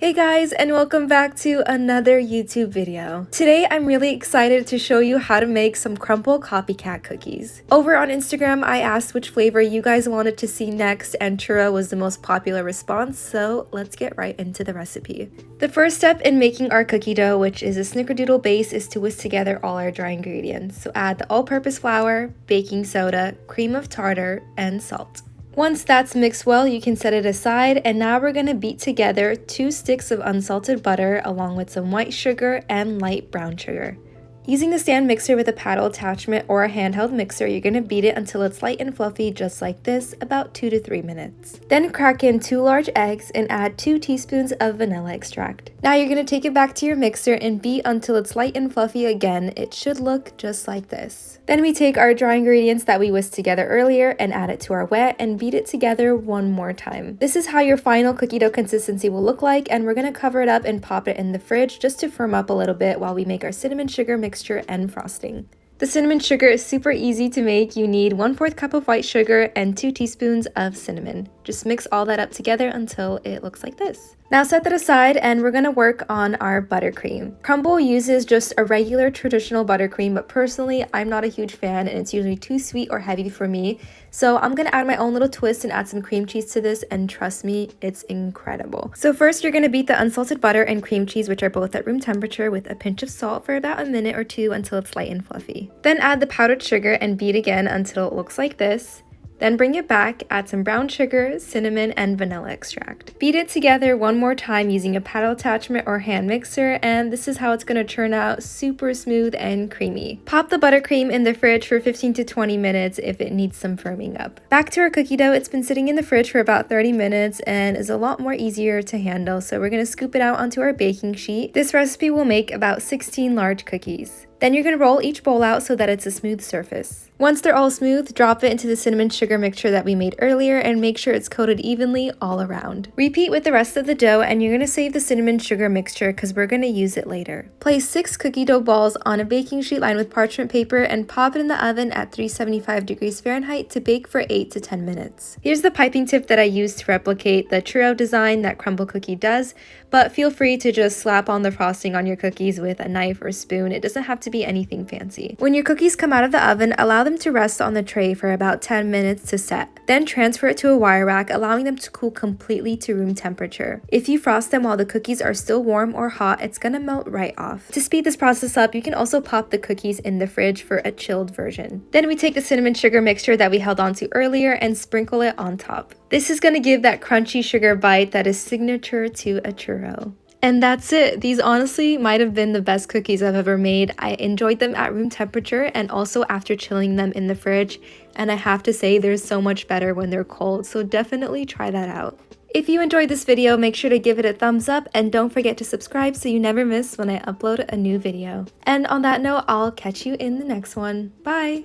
Hey guys, and welcome back to another YouTube video. Today I'm really excited to show you how to make some Crumbl copycat cookies. Over on Instagram I asked which flavor you guys wanted to see next, and churro was the most popular response, so let's get right into the recipe. The first step in making our cookie dough, which is a Snickerdoodle base, is to whisk together all our dry ingredients. So add the all-purpose flour, baking soda, cream of tartar, and salt. Once that's mixed well, you can set it aside, and now we're going to beat together 2 sticks of unsalted butter along with some white sugar and light brown sugar. Using the stand mixer with a paddle attachment or a handheld mixer, you're going to beat it until it's light and fluffy just like this, about 2 to 3 minutes. Then crack in 2 large eggs and add 2 teaspoons of vanilla extract. Now you're going to take it back to your mixer and beat until it's light and fluffy again. It should look just like this. Then we take our dry ingredients that we whisked together earlier and add it to our wet and beat it together one more time. This is how your final cookie dough consistency will look like, and we're going to cover it up and pop it in the fridge just to firm up a little bit while we make our cinnamon sugar mixture and frosting. The cinnamon sugar is super easy to make. You need 1/4 cup of white sugar and 2 teaspoons of cinnamon. Just mix all that up together until it looks like this. Now set that aside, and we're going to work on our buttercream. Crumbl uses just a regular traditional buttercream, but personally I'm not a huge fan and it's usually too sweet or heavy for me. So I'm going to add my own little twist and add some cream cheese to this, and trust me, it's incredible. So first you're going to beat the unsalted butter and cream cheese, which are both at room temperature, with a pinch of salt for about a minute or two until it's light and fluffy. Then add the powdered sugar and beat again until it looks like this. Then bring it back, add some brown sugar, cinnamon, and vanilla extract. Beat it together one more time using a paddle attachment or hand mixer, and this is how it's going to turn out, super smooth and creamy. Pop the buttercream in the fridge for 15 to 20 minutes if it needs some firming up. Back to our cookie dough. It's been sitting in the fridge for about 30 minutes and is a lot more easier to handle, so we're going to scoop it out onto our baking sheet. This recipe will make about 16 large cookies. Then you're going to roll each bowl out so that it's a smooth surface. Once they're all smooth, drop it into the cinnamon sugar mixture that we made earlier and make sure it's coated evenly all around. Repeat with the rest of the dough, and you're going to save the cinnamon sugar mixture because we're going to use it later. Place 6 cookie dough balls on a baking sheet lined with parchment paper and pop it in the oven at 375 degrees Fahrenheit to bake for 8 to 10 minutes. Here's the piping tip that I used to replicate the churro design that Crumbl cookie does, but feel free to just slap on the frosting on your cookies with a knife or spoon. It doesn't have to be anything fancy. When your cookies come out of the oven, allow them to rest on the tray for about 10 minutes to set. Then transfer it to a wire rack, allowing them to cool completely to room temperature. If you frost them while the cookies are still warm or hot, it's gonna melt right off. To speed this process up, you can also pop the cookies in the fridge for a chilled version. Then we take the cinnamon sugar mixture that we held onto earlier and sprinkle it on top. This is gonna give that crunchy sugar bite that is signature to a churro. And that's it. These honestly might have been the best cookies I've ever made. I enjoyed them at room temperature and also after chilling them in the fridge. And I have to say, they're so much better when they're cold, so definitely try that out. If you enjoyed this video, make sure to give it a thumbs up and don't forget to subscribe so you never miss when I upload a new video. And on that note, I'll catch you in the next one. Bye!